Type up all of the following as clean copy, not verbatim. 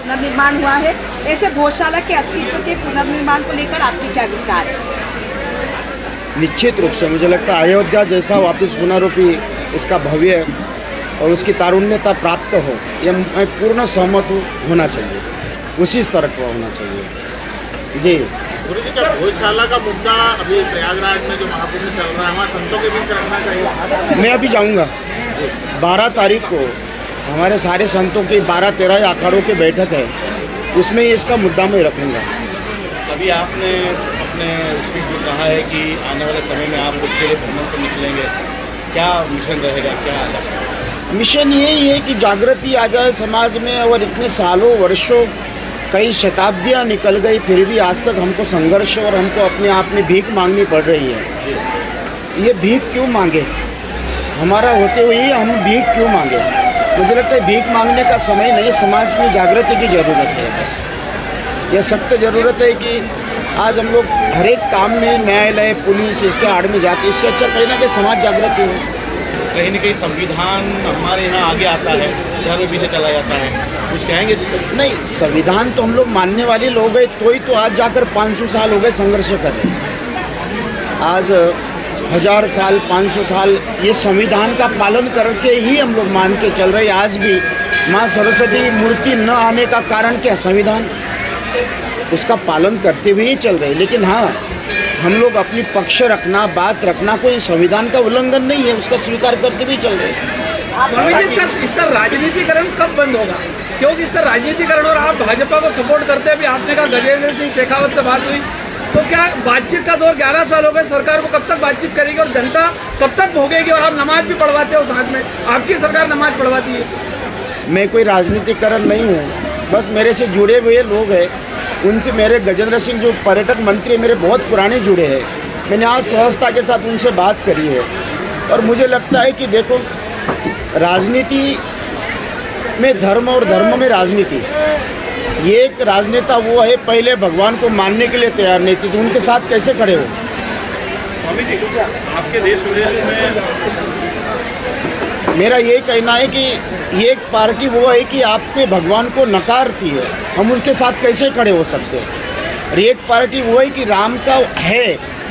पुनर्निर्माण हुआ है। ऐसे गौशाला के अस्तित्व के पुनर्निर्माण को लेकर आपके क्या विचार है? निश्चित रूप से मुझे लगता है अयोध्या जैसा वापस पुनरुपी इसका भव्य और उसकी तारुण्यता प्राप्त हो, ये मैं पूर्ण सहमत होना चाहिए, उसी स्तर पर होना चाहिए। जी गुरु जी, क्या गौशाला का मुद्दा अभी प्रयागराज में जो महाकुंभ चल रहा है वहाँ संतों के बीच रखना चाहिए? मैं अभी जाऊंगा 12 तारीख को, हमारे सारे संतों की 12-13 अखाड़ों की बैठक है, उसमें इसका मुद्दा मैं रखूँगा। अभी आपने अपने स्पीच में कहा है कि आने वाले समय में आप इसके लिए भ्रमण पर निकलेंगे, क्या मिशन रहेगा, क्या मिशन यही है कि जागृति आ जाए समाज में। और इतने सालों वर्षों कई शताब्दियां निकल गई, फिर भी आज तक हमको संघर्ष और हमको अपने आप में भीख मांगनी पड़ रही है। ये भीख क्यों मांगे? हमारा होते हुए ही हम भीख क्यों मांगे? मुझे लगता है भीख मांगने का समय नहीं, समाज में जागृति की ज़रूरत है। बस यह सख्त ज़रूरत है कि आज हम लोग हर एक काम में न्यायालय, पुलिस इसके आड़ में जाते, इससे अच्छा कहीं ना कहीं समाज जागृति हो। कहीं न कहीं संविधान हमारे यहाँ आगे आता है, इधर में पीछे चला जाता है, कुछ कहेंगे इस पर? नहीं, संविधान तो हम लोग मानने वाले लोग हैं, तो आज जाकर 500 साल हो गए संघर्ष कर रहे हैं। आज 1000 साल 500 साल ये संविधान का पालन करके ही हम लोग मान के चल रहे हैं। आज भी माँ सरस्वती मूर्ति न आने का कारण क्या? संविधान, उसका पालन करते हुए ही चल रहे हैं। लेकिन हाँ, हम लोग अपनी पक्ष रखना, बात रखना कोई संविधान का उल्लंघन नहीं है, उसका स्वीकार करते भी चल रहे हैं। स्वामी जी, इसका राजनीतिकरण कब बंद होगा? क्योंकि इसका राजनीतिकरण, और आप भाजपा को सपोर्ट करते हैं। अभी आपने कहा गजेंद्र सिंह शेखावत से बात हुई, तो क्या बातचीत का दौर 11 साल हो गए, सरकार को कब तक बातचीत करेगी और जनता कब तक भोगेगी? और आप नमाज भी पढ़वाते हो साथ में, आपकी सरकार नमाज पढ़वाती है। मैं कोई राजनीतिकरण नहीं हूँ, बस मेरे से जुड़े हुए लोग हैं, उनसे मेरे गजेंद्र सिंह जो पर्यटक मंत्री मेरे बहुत पुराने जुड़े हैं, मैंने आज सहजता के साथ उनसे बात करी है। और मुझे लगता है कि देखो, राजनीति में धर्म और धर्म में राजनीति, ये एक राजनेता वो है पहले भगवान को मानने के लिए तैयार नहीं थी, तो उनके साथ कैसे खड़े हो? स्वामी जी, आपके देश विदेश में मेरा ये कहना है कि एक पार्टी वो है कि आपके भगवान को नकारती है, हम उसके साथ कैसे खड़े हो सकते हैं? और एक पार्टी वो है कि राम का है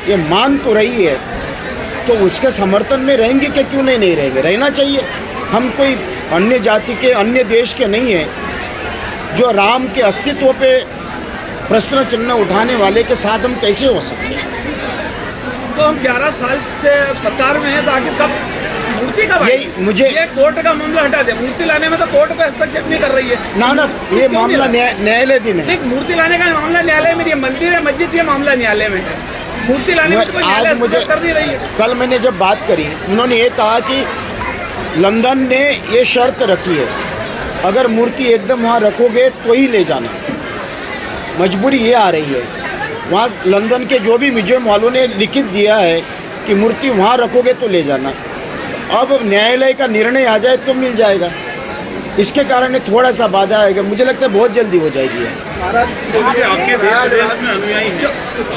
ये मान तो रही है, तो उसके समर्थन में रहेंगे कि क्यों नहीं रहेंगे? रहना चाहिए। हम कोई अन्य जाति के, अन्य देश के नहीं हैं। जो राम के अस्तित्व पे प्रश्न चिन्ह उठाने वाले के साथ हम कैसे हो सकते हैं? तो हम 11 साल से सरकार में हैं, तो आखिर कब मूर्ति का ये कोर्ट का मामला हटा दे। मूर्ति लाने में तो कोर्ट को हस्तक्षेप नहीं कर रही है ना, ये मामला न्यायालय दिन है। मूर्ति लाने का मामला न्यायालय में, मंदिर है, मस्जिद, ये मामला न्यायालय में है। मूर्ति लाने में तो कोई न्यायालय हस्तक्षेप कर नहीं रही है। कल मैंने जब बात करी, उन्होंने ये कहा कि लंदन ने ये शर्त रखी है, अगर मूर्ति एकदम वहाँ रखोगे तो ही ले जाना। मजबूरी ये आ रही है, वहाँ लंदन के जो भी म्यूजियम वालों ने लिखित दिया है कि मूर्ति वहाँ रखोगे तो ले जाना। अब न्यायालय का निर्णय आ जाए तो मिल जाएगा, इसके कारण थोड़ा सा बाधा आएगा। मुझे लगता है बहुत जल्दी हो जाएगी। आपके देश में अनुयायी हैं,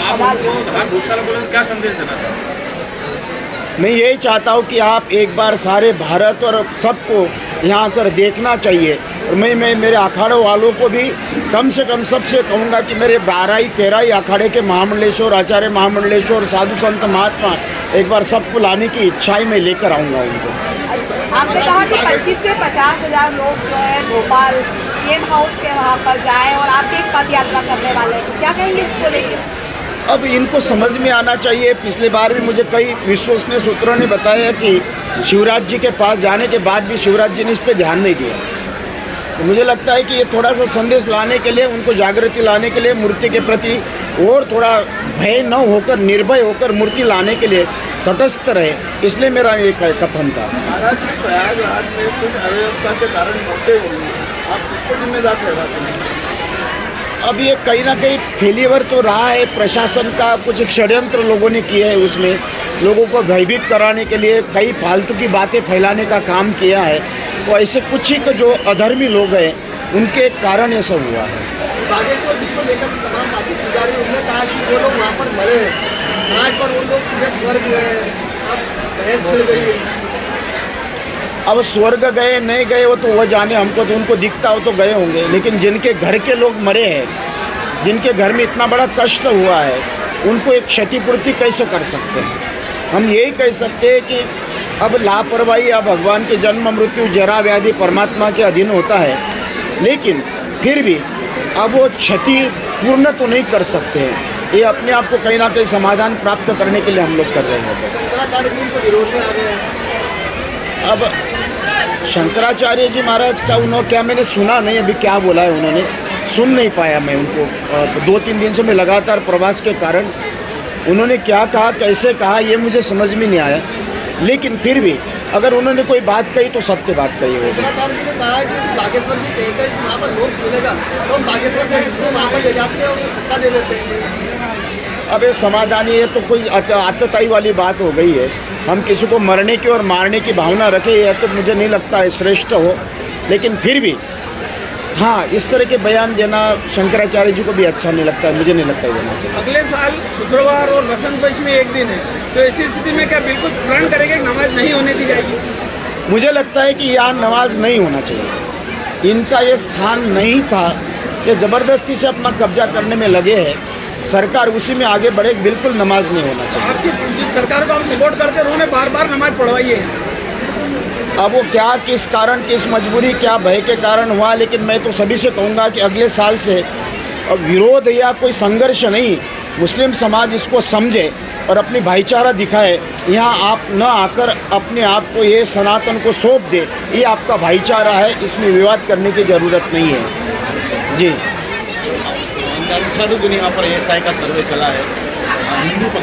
आप उनको गौशाला को क्या संदेश देना चाहते हैं? मैं यही चाहता हूँ कि आप एक बार सारे भारत और सबको यहाँ आकर देखना चाहिए। और मैं मेरे अखाड़ों वालों को भी कम से कम सबसे कहूँगा कि मेरे 12-13 अखाड़े के महामंडलेश्वर, आचार्य महामंडलेश्वर, साधु संत महात्मा, एक बार सबको लाने की इच्छाएं मैं लेकर आऊँगा उनको। आपने कहा कि 25 से 50 हज़ार लोग जो है भोपाल सीएम हाउस के वहाँ पर जाएं और आप एक पद यात्रा करने वाले हैं, तो क्या कहेंगे इसको लेकर? अब इनको समझ में आना चाहिए। पिछले बार भी मुझे कई विश्वसनीय सूत्रों ने बताया कि शिवराज जी के पास जाने के बाद भी शिवराज जी ने इस पर ध्यान नहीं दिया। तो मुझे लगता है कि ये थोड़ा सा संदेश लाने के लिए, उनको जागृति लाने के लिए, मूर्ति के प्रति और थोड़ा भय न होकर, निर्भय होकर मूर्ति लाने के लिए तटस्थ रहे, इसलिए मेरा ये कथन था। प्रयागराज में कुछ अव्यवस्था के कारण मौतें हुई, आप किसको जिम्मेदार ठहराते हैं? अब ये कहीं ना कहीं फेलियर तो रहा है प्रशासन का, कुछ षड्यंत्र लोगों ने किए हैं, उसमें लोगों को भयभीत कराने के लिए कई फालतू की बातें फैलाने का काम किया है। तो ऐसे कुछ ही जो अधर्मी लोग हैं उनके कारण ये सब हुआ है। बागेश्वर जी को लेकर तमाम बातें की जा रही है, उन्होंने कहा कि वो लोग वहाँ पर मरे हैं, आज पर वो लोग सीधे स्वर्ग हुए हैं, अब बहस छिड़ गई है। अब स्वर्ग गए नहीं गए वो तो वो जाने, हमको तो उनको दिखता हो तो गए होंगे, लेकिन जिनके घर के लोग मरे हैं, जिनके घर में इतना बड़ा कष्ट हुआ है, उनको एक क्षतिपूर्ति कैसे कर सकते हैं। हम यही कह सकते हैं कि अब लापरवाही, अब भगवान के जन्म मृत्यु जरा व्याधि परमात्मा के अधीन होता है, लेकिन फिर भी अब वो क्षति पूर्ण तो नहीं कर सकते हैं। ये अपने आप को कहीं ना कहीं समाधान प्राप्त करने के लिए हम लोग कर रहे हैं बस। शंकराचार्य जी उनको विरोध में आ गए हैं। अब शंकराचार्य जी महाराज का उन्होंने क्या, मैंने सुना नहीं अभी क्या बोला है उन्होंने, सुन नहीं पाया मैं उनको। 2-3 दिन से मैं लगातार प्रवास के कारण उन्होंने क्या कहा, कैसे कहा, ये मुझे समझ में नहीं आया। लेकिन फिर भी अगर उन्होंने कोई बात कही तो सत्य बात कही होगी। शंकराचार्य जी ने कहा है कि बागेश्वर जी कहते हैं कि वहाँ पर मोक्ष मिलेगा, तो हम बागेश्वर जी को वहाँ पर ले जाते हैं और धक्का दे देते हैं। अब ये समाधान, ये तो कोई आतताई वाली बात हो गई है। हम किसी को मरने की और मारने की भावना रखें, यह तो मुझे नहीं लगता है श्रेष्ठ हो। लेकिन फिर भी हाँ, इस तरह के बयान देना शंकराचार्य जी को भी अच्छा नहीं लगता है, मुझे नहीं लगता है देना चाहिए। अगले साल शुक्रवार और बसंत पंचमी एक दिन है, तो ऐसी स्थिति में क्या बिल्कुल प्रण करेंगे कि नमाज नहीं होने दी जाएगी? मुझे लगता है कि यहाँ नमाज नहीं होना चाहिए। इनका ये स्थान नहीं था, ये ज़बरदस्ती से अपना कब्जा करने में लगे हैं। सरकार उसी में आगे बढ़े, बिल्कुल नमाज नहीं होना चाहिए। आपकी जिस सरकार को हम सपोर्ट करते हैं उन्होंने बार बार नमाज पढ़वाई है। अब वो क्या, किस कारण, किस मजबूरी, क्या भय के कारण हुआ, लेकिन मैं तो सभी से कहूँगा कि अगले साल से विरोध या कोई संघर्ष नहीं, मुस्लिम समाज इसको समझे और अपनी भाईचारा दिखाए। यहाँ आप न आकर अपने आप को, ये सनातन को सौंप दे, ये आपका भाईचारा है, इसमें विवाद करने की ज़रूरत नहीं है। जी, अंधाधुंध यहाँ पर एएसआई का सर्वे चला है, हिंदू पक्ष